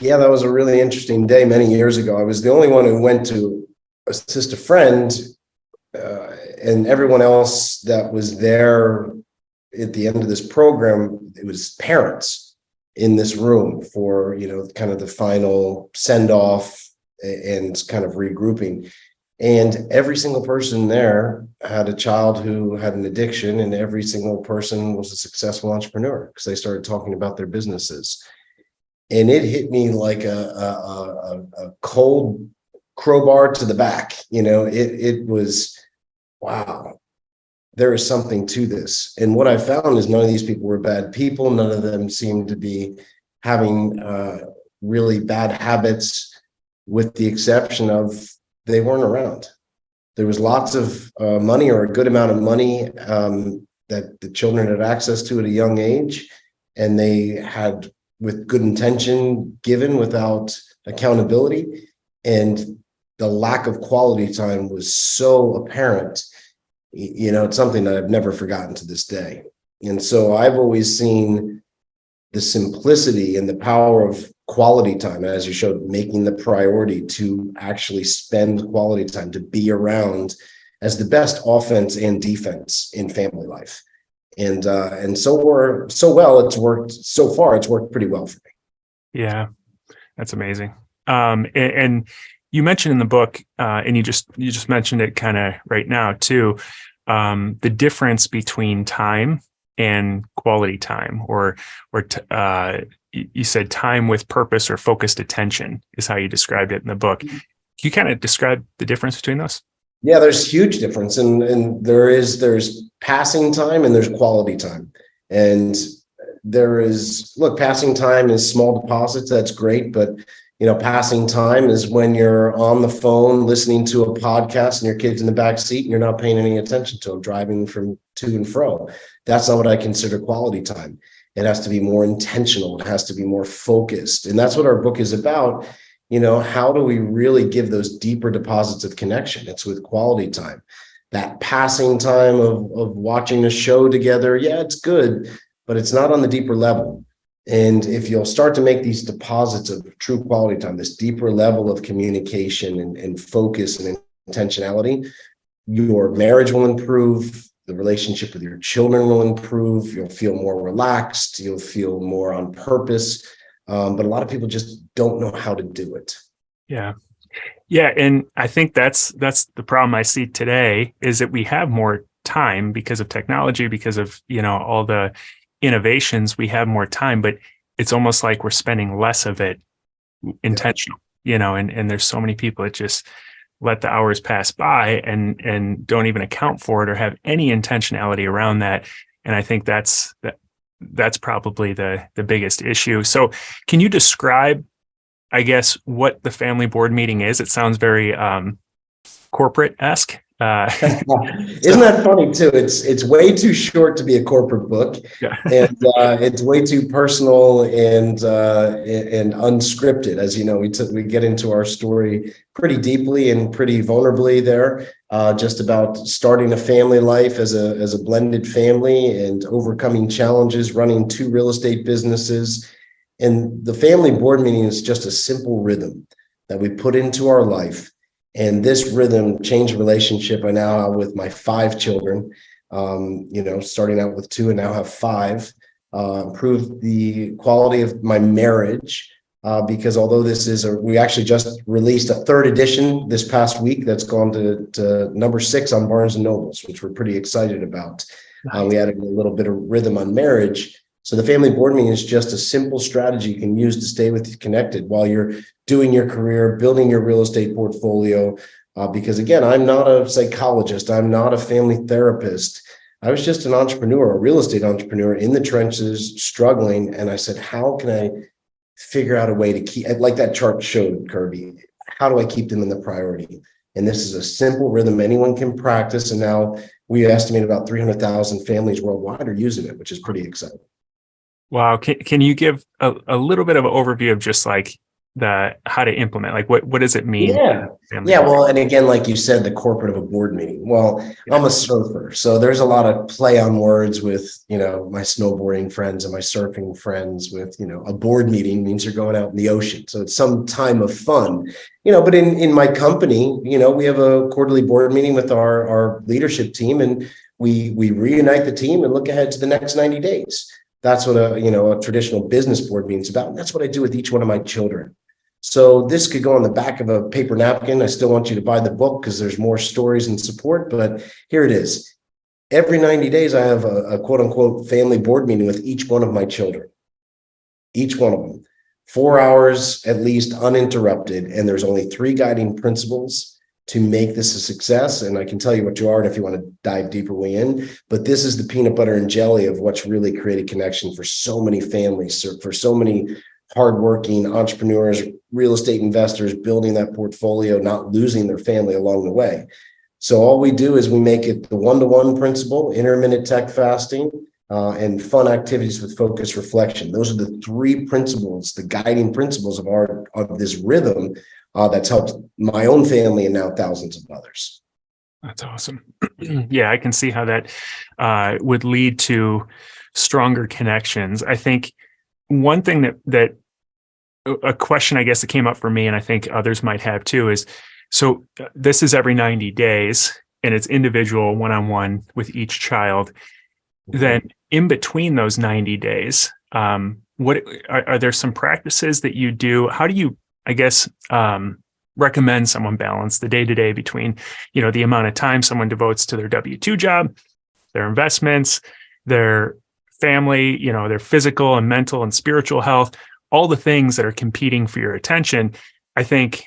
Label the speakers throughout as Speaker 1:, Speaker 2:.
Speaker 1: Yeah, that was a really interesting day many years ago. I was the only one who went to assist a friend, and everyone else that was there at the end of this program, it was parents in this room for, kind of the final send off and kind of regrouping. And every single person there had a child who had an addiction, and every single person was a successful entrepreneur because they started talking about their businesses. And it hit me like a cold crowbar to the back. It was, wow, there is something to this. And what I found is none of these people were bad people. None of them seemed to be having really bad habits, with the exception of they weren't around. There was lots of money, or a good amount of money, that the children had access to at a young age, and they had, with good intention, given without accountability. And the lack of quality time was so apparent. It's something that I've never forgotten to this day. And so I've always seen the simplicity and the power of quality time, as you showed, making the priority to actually spend quality time, to be around, as the best offense and defense in family life. And it's worked pretty well for me.
Speaker 2: Yeah, that's amazing. And you mentioned in the book, and you just mentioned it kind of right now too, the difference between time and quality time, or you said time with purpose or focused attention is how you described it in the book. Can you kind of describe the difference between those?
Speaker 1: Yeah, there's huge difference, and there's passing time and there's quality time. And passing time is small deposits. That's great. But, passing time is when you're on the phone listening to a podcast and your kid's in the back seat and you're not paying any attention to them, driving from to and fro. That's not what I consider quality time. It has to be more intentional. It has to be more focused. And that's what our book is about. How do we really give those deeper deposits of connection? It's with quality time. That passing time of watching a show together, yeah, it's good, but it's not on the deeper level. And if you'll start to make these deposits of true quality time, this deeper level of communication and focus and intentionality, your marriage will improve. The relationship with your children will improve. You'll feel more relaxed. You'll feel more on purpose. But a lot of people just don't know how to do it.
Speaker 2: Yeah. Yeah. And I think that's the problem I see today, is that we have more time because of technology, because of, all the innovations. We have more time, but it's almost like we're spending less of it intentional, and there's so many people that just let the hours pass by and don't even account for it or have any intentionality around that. And I think that's probably the biggest issue. So can you describe, I guess, what the family board meeting is? It sounds very corporate-esque.
Speaker 1: Isn't that funny too? It's way too short to be a corporate book, yeah. And it's way too personal and unscripted. As you know, we get into our story pretty deeply and pretty vulnerably there, just about starting a family life as a blended family and overcoming challenges, running 2 real estate businesses. And the family board meeting is just a simple rhythm that we put into our life. And this rhythm changed the relationship I now have with my 5 children, starting out with 2 and now have 5, improved the quality of my marriage, because although we actually just released a 3rd edition this past week that's gone to number 6 on Barnes & Nobles, which we're pretty excited about. Nice. We added a little bit of rhythm on marriage. So the family board meeting is just a simple strategy you can use to stay with you connected while you're doing your career, building your real estate portfolio. Because again, I'm not a psychologist. I'm not a family therapist. I was just an entrepreneur, a real estate entrepreneur in the trenches, struggling. And I said, how can I figure out a way to keep, like that chart showed, Kirby, how do I keep them in the priority? And this is a simple rhythm anyone can practice. And now we estimate about 300,000 families worldwide are using it, which is pretty exciting.
Speaker 2: Wow. Can you give a little bit of an overview of just like how to implement? Like what does it mean?
Speaker 1: Yeah.
Speaker 2: Family
Speaker 1: Yeah.
Speaker 2: board?
Speaker 1: Well, and again, like you said, the corporate of a board meeting. Well, I'm a surfer. So there's a lot of play on words with, my snowboarding friends and my surfing friends with, a board meeting means you're going out in the ocean. So it's some time of fun, but in my company, we have a quarterly board meeting with our leadership team, and we reunite the team and look ahead to the next 90 days. That's what a traditional business board meeting is about. And that's what I do with each one of my children. So this could go on the back of a paper napkin. I still want you to buy the book because there's more stories and support, but here it is. Every 90 days, I have a quote unquote family board meeting with each one of my children, each one of them, 4 hours at least uninterrupted. And there's only 3 guiding principles to make this a success. And I can tell you what you are if you want to dive deeper way in, but this is the peanut butter and jelly of what's really created connection for so many families, for so many hardworking entrepreneurs, real estate investors building that portfolio, not losing their family along the way. So all we do is we make it the 1-to-1 principle, intermittent tech fasting, and fun activities with focused reflection. Those are the 3 principles, the guiding principles of this rhythm that's helped my own family and now thousands of others.
Speaker 2: That's awesome. Yeah, I can see how that would lead to stronger connections. I think one thing that a question, I guess, that came up for me, and I think others might have too, is so this is every 90 days and it's individual one-on-one with each child. Then in between those 90 days, what are there some practices that you do? How do you, I guess, recommend someone balance the day-to-day between, the amount of time someone devotes to their W-2 job, their investments, their family, their physical and mental and spiritual health, all the things that are competing for your attention? I think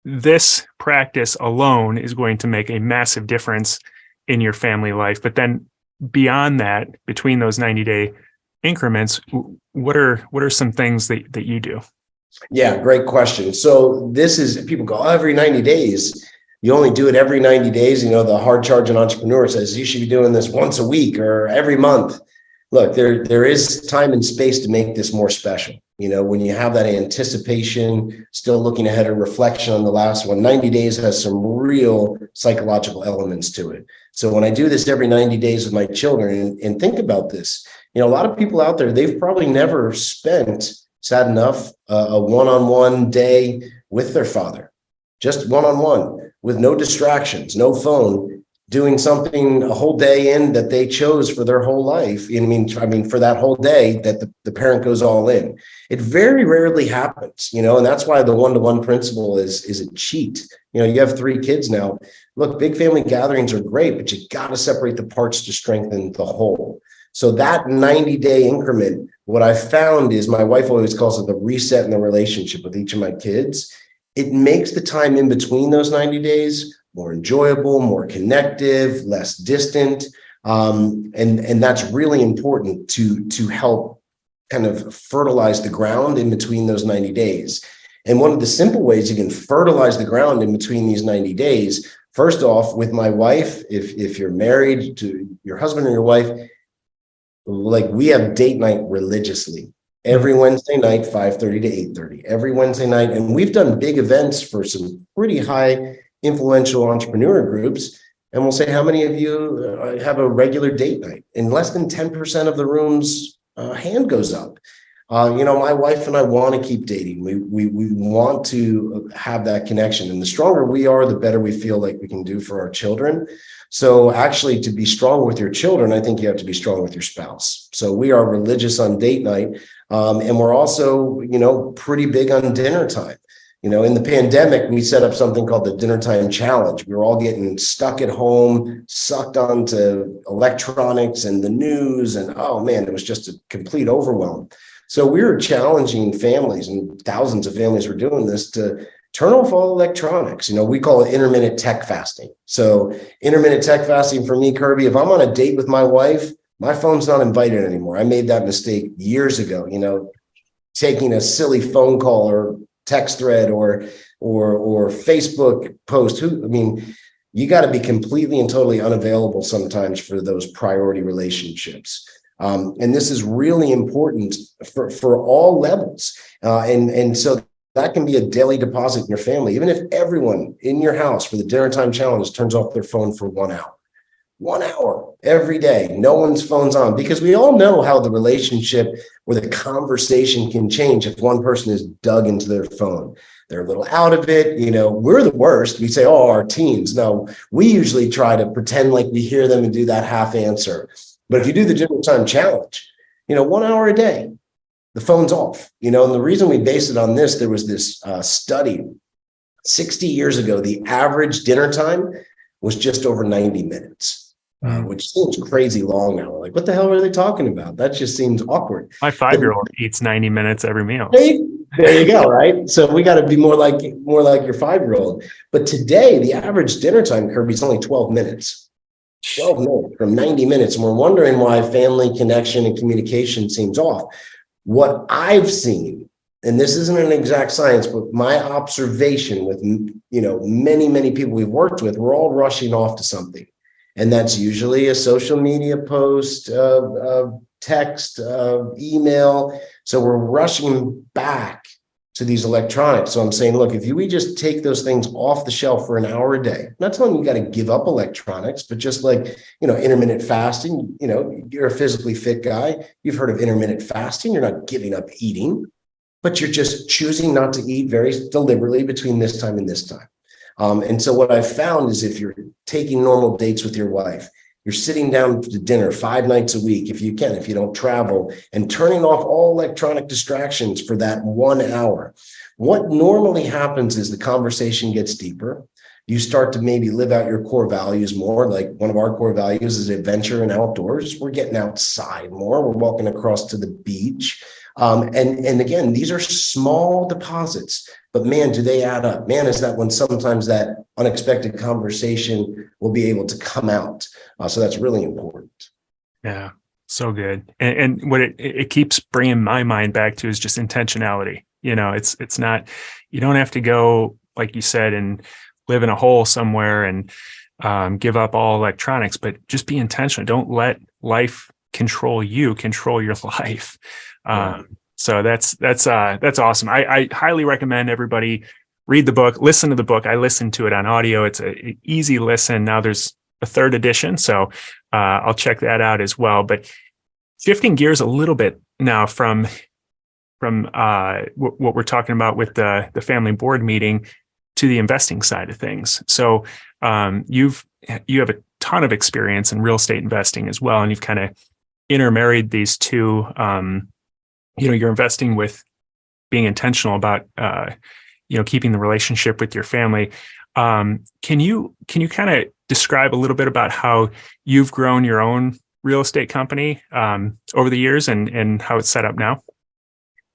Speaker 2: this practice alone is going to make a massive difference in your family life. But then beyond that, between those 90-day increments, what are some things that you do?
Speaker 1: Yeah, great question. So this is, people go, every 90 days. You only do it every 90 days. The hard charging entrepreneur says you should be doing this once a week or every month. Look, there is time and space to make this more special. When you have that anticipation, still looking ahead, a reflection on the last one, 90 days has some real psychological elements to it. So when I do this every 90 days with my children, and think about this, a lot of people out there, they've probably never spent, sad enough, a one-on-one day with their father, just one-on-one with no distractions, no phone, doing something a whole day in that they chose for their whole life. I mean, for that whole day that the parent goes all in. It very rarely happens, and that's why the 1-to-1 principle is a cheat. You have 3 kids now. Look, big family gatherings are great, but you got to separate the parts to strengthen the whole. So that 90-day increment, what I found is, my wife always calls it the reset in the relationship with each of my kids. It makes the time in between those 90 days more enjoyable, more connective, less distant. And that's really important to help kind of fertilize the ground in between those 90 days. And one of the simple ways you can fertilize the ground in between these 90 days, first off, with my wife, if you're married to your husband or your wife, like we have date night religiously. Every Wednesday night, 5:30 to 8:30, every Wednesday night. And we've done big events for some pretty high influential entrepreneur groups. And we'll say, how many of you have a regular date night? In less than 10% of the rooms, hand goes up. My wife and I want to keep dating. We want to have that connection. And the stronger we are, the better we feel like we can do for our children. So actually, to be strong with your children, I think you have to be strong with your spouse. So we are religious on date night. And we're also, pretty big on dinner time. In the pandemic, we set up something called the Dinner Time Challenge. We were all getting stuck at home, sucked onto electronics and the news. And oh man, it was just a complete overwhelm. So we were challenging families, and thousands of families were doing this, to turn off all electronics. We call it intermittent tech fasting. So intermittent tech fasting for me, Kirby, if I'm on a date with my wife, my phone's not invited anymore. I made that mistake years ago, taking a silly phone call or text thread or Facebook post. You got to be completely and totally unavailable sometimes for those priority relationships. And this is really important for all levels. And so that can be a daily deposit in your family. Even if everyone in your house for the dinner time challenge turns off their phone for 1 hour. 1 hour every day, no one's phone's on, because we all know how the relationship or the conversation can change if one person is dug into their phone. They're a little out of it. We're the worst. We say, oh, our teens. No, we usually try to pretend like we hear them and do that half answer. But if you do the dinner time challenge, 1 hour a day, the phone's off. And the reason we base it on this, there was this study 60 years ago, the average dinner time was just over 90 minutes. Which seems crazy long now. Like, what the hell are they talking about? That just seems awkward.
Speaker 2: My 5-year-old eats 90 minutes every meal.
Speaker 1: There you go, right? So we got to be more like your 5-year-old. But today, the average dinner time, Kirby, is only 12 minutes. 12 minutes from 90 minutes. And we're wondering why family connection and communication seems off. What I've seen, and this isn't an exact science, but my observation with many people we've worked with, we're all rushing off to something. And that's usually a social media post, text, email. So we're rushing back to these electronics. So I'm saying, look, if we just take those things off the shelf for an hour a day, I'm not telling you got to give up electronics, but just like, intermittent fasting, you're a physically fit guy. You've heard of intermittent fasting. You're not giving up eating, but you're just choosing not to eat very deliberately between this time and this time. And so what I've found is if you're taking normal dates with your wife, you're sitting down to dinner 5 nights a week, if you can, if you don't travel, and turning off all electronic distractions for that 1 hour. What normally happens is the conversation gets deeper. You start to maybe live out your core values more. Like one of our core values is adventure and outdoors. We're getting outside more. We're walking across to the beach. And again, these are small deposits, but man, do they add up? Man, is that when sometimes that unexpected conversation will be able to come out. So that's really important.
Speaker 2: Yeah, so good. And what it keeps bringing my mind back to is just intentionality. It's not, you don't have to go, like you said, and live in a hole somewhere and give up all electronics, but just be intentional. Don't let life control you, control your life. So that's awesome. I highly recommend everybody read the book, listen to the book. I listened to it on audio. It's an easy listen. Now there's a 3rd edition, so I'll check that out as well. But shifting gears a little bit now from what we're talking about with the family board meeting to the investing side of things. So you have a ton of experience in real estate investing as well, and you've kind of intermarried these two. You're investing with being intentional about keeping the relationship with your family. Can you kind of describe a little bit about how you've grown your own real estate company over the years and how it's set up now?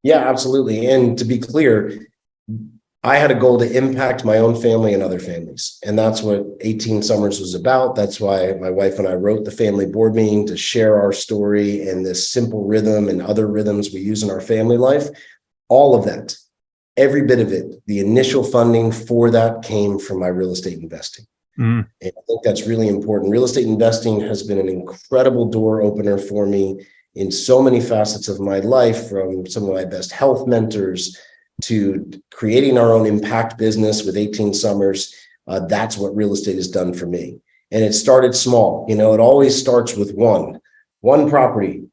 Speaker 1: Yeah, absolutely. And to be clear, I had a goal to impact my own family and other families. And that's what 18 Summers was about. That's why my wife and I wrote the family board meeting, to share our story and this simple rhythm and other rhythms we use in our family life. All of that, every bit of it, the initial funding for that came from my real estate investing. And I think that's really important. Real estate investing has been an incredible door opener for me in so many facets of my life, from some of my best health mentors to creating our own impact business with 18 Summers. That's what real estate has done for me. And it started small. It always starts with one property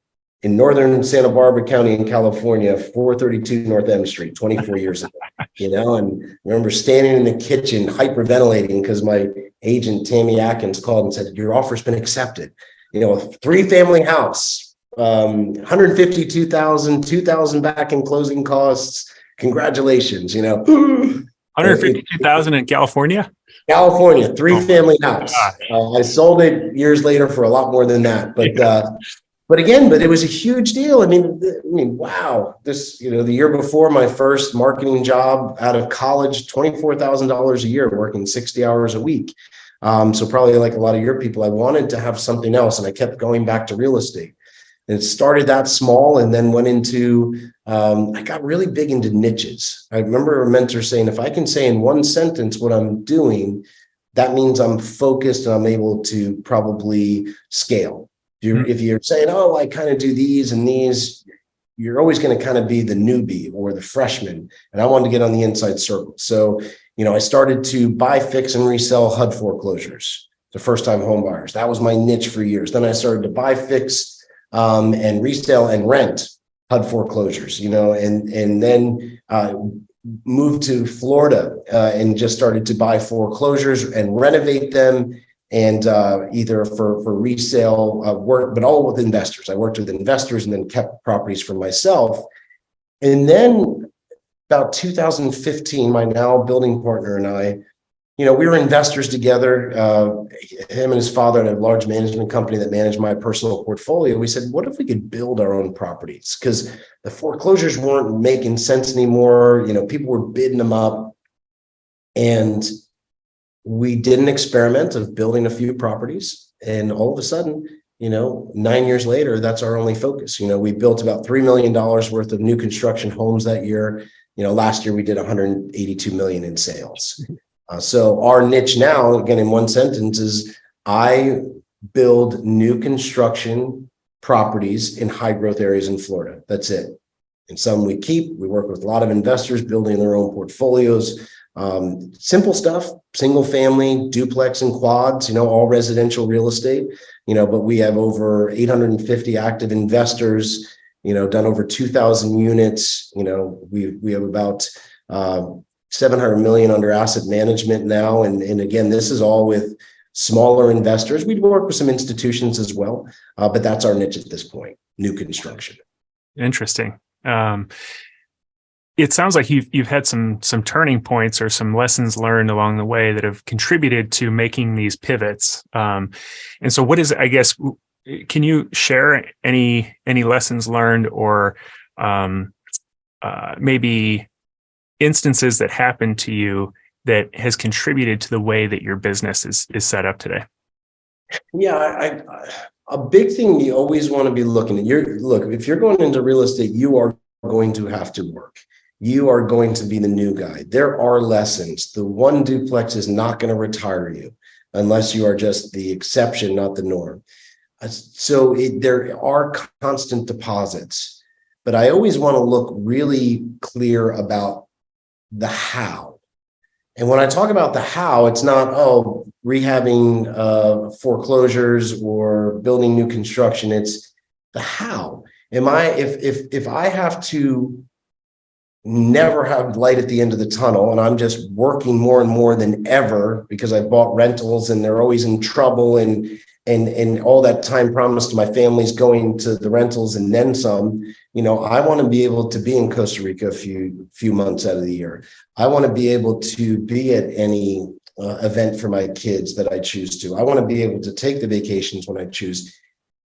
Speaker 1: in northern Santa Barbara County in California, 432 North M Street, 24 years ago. And I remember standing in the kitchen hyperventilating because my agent, Tammy Atkins, called and said, your offer's been accepted. A 3-family house, 152,000, 2,000 back in closing costs. Congratulations,
Speaker 2: 152,000 in California?
Speaker 1: California, 3-family house. I sold it years later for a lot more than that. But but it was a huge deal. I mean, wow. This, the year before, my first marketing job out of college, $24,000 a year, working 60 hours a week. So probably like a lot of your people, I wanted to have something else, and I kept going back to real estate. And it started that small and then went into, I got really big into niches. I remember a mentor saying, if I can say in one sentence what I'm doing, that means I'm focused and I'm able to probably scale. If you're saying, oh, I kind of do these and these, you're always going to kind of be the newbie or the freshman. And I wanted to get on the inside circle. So, I started to buy, fix, and resell HUD foreclosures to first-time home buyers. That was my niche for years. Then I started to buy, fix, and resell and rent HUD foreclosures, and then moved to Florida and just started to buy foreclosures and renovate them, and either for resale work, but all with investors. I worked with investors and then kept properties for myself. And then about 2015, my now building partner and I, we were investors together. Him and his father had a large management company that managed my personal portfolio. We said, what if we could build our own properties? Because the foreclosures weren't making sense anymore. People were bidding them up. And we did an experiment of building a few properties. And all of a sudden, 9 years later, that's our only focus. We built about $3 million worth of new construction homes that year. Last year we did 182 million in sales. So our niche now, again, in one sentence, is I build new construction properties in high growth areas in Florida. That's it. And some we keep. We work with a lot of investors building their own portfolios. Simple stuff, single family, duplex and quads, all residential real estate, but we have over 850 active investors, done over 2,000 units. We have about 700 million under asset management now. And again, this is all with smaller investors. We work with some institutions as well, but that's our niche at this point, new construction.
Speaker 2: Interesting. It sounds like you've had some turning points or some lessons learned along the way that have contributed to making these pivots. And so what is, I guess, can you share any lessons learned or maybe instances that happened to you that has contributed to the way that your business is set up today?
Speaker 1: Yeah, a big thing you always want to be looking at. If you're going into real estate, you are going to have to work. You are going to be the new guy. There are lessons. The one duplex is not going to retire you unless you are just the exception, not the norm. So there are constant deposits, but I always want to look really clear about the how. And when I talk about the how, it's not, rehabbing foreclosures or building new construction. It's the how. If I have to never have light at the end of the tunnel and I'm just working more and more than ever because I bought rentals and they're always in trouble and all that time promised to my family's going to the rentals and then some, I want to be able to be in Costa Rica a few months out of the year. I want to be able to be at any event for my kids that I choose to. I want to be able to take the vacations when I choose.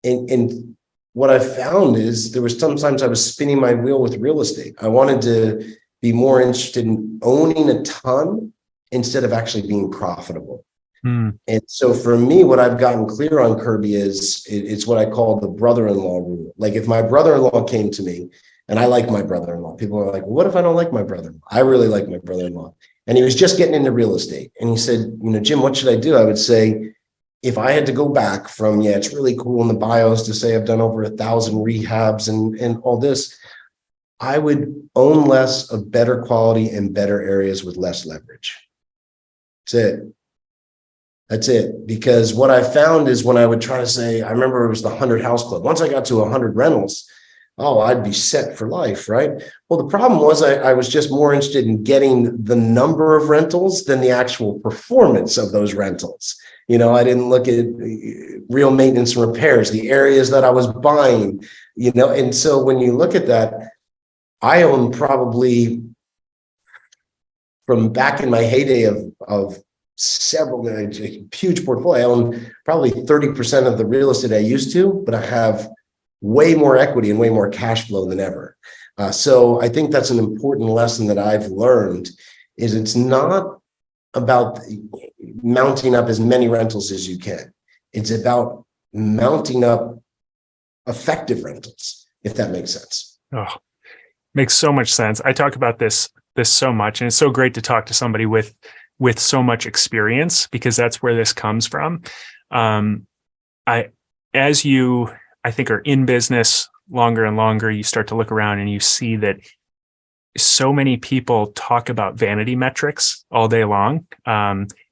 Speaker 1: And what I found is there was sometimes I was spinning my wheel with real estate. I wanted to be more interested in owning a ton instead of actually being profitable. And so for me, what I've gotten clear on, Kirby, is it's what I call the brother-in-law rule. Like if my brother-in-law came to me, and I like my brother-in-law, people are like, well, what if I don't like my brother-in-law? I really like my brother-in-law. And he was just getting into real estate. And he said, Jim, what should I do? I would say, if I had to go back from, it's really cool in the bios to say I've done over 1,000 rehabs and all this, I would own less of better quality and better areas with less leverage. That's it. Because what I found is when I would try to say, I remember it was the 100 House Club. Once I got to 100 rentals, I'd be set for life, right? Well, the problem was I was just more interested in getting the number of rentals than the actual performance of those rentals. I didn't look at real maintenance and repairs, the areas that I was buying, and so when you look at that, I own probably from back in my heyday of several, a huge portfolio. I own probably 30% of the real estate I used to, but I have way more equity and way more cash flow than ever. So I think that's an important lesson that I've learned is it's not about mounting up as many rentals as you can. It's about mounting up effective rentals, if that makes sense.
Speaker 2: Oh, makes so much sense. I talk about this so much, and it's so great to talk to somebody with so much experience, because that's where this comes from. As you, I think, are in business longer and longer, you start to look around and you see that so many people talk about vanity metrics all day long,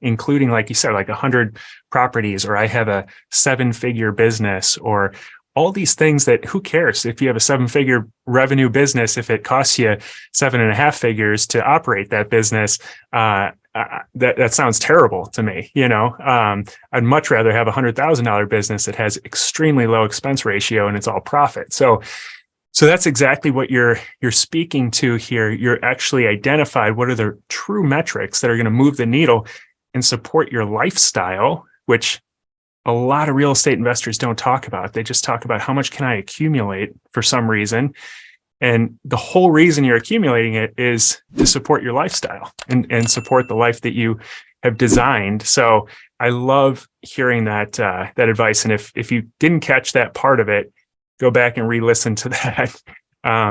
Speaker 2: including, like you said, like 100 properties, or I have a 7-figure business, or all these things that who cares if you have a 7-figure revenue business, if it costs you 7.5 figures to operate that business. That sounds terrible to me. I'd much rather have $100,000 business that has extremely low expense ratio and it's all profit. So that's exactly what you're speaking to here. You're actually identified what are the true metrics that are going to move the needle and support your lifestyle, which a lot of real estate investors don't talk about. They just talk about how much can I accumulate for some reason. And the whole reason you're accumulating it is to support your lifestyle and support the life that you have designed. So I love hearing that advice. And if you didn't catch that part of it, go back and re-listen to that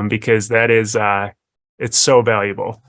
Speaker 2: because that is it's so valuable.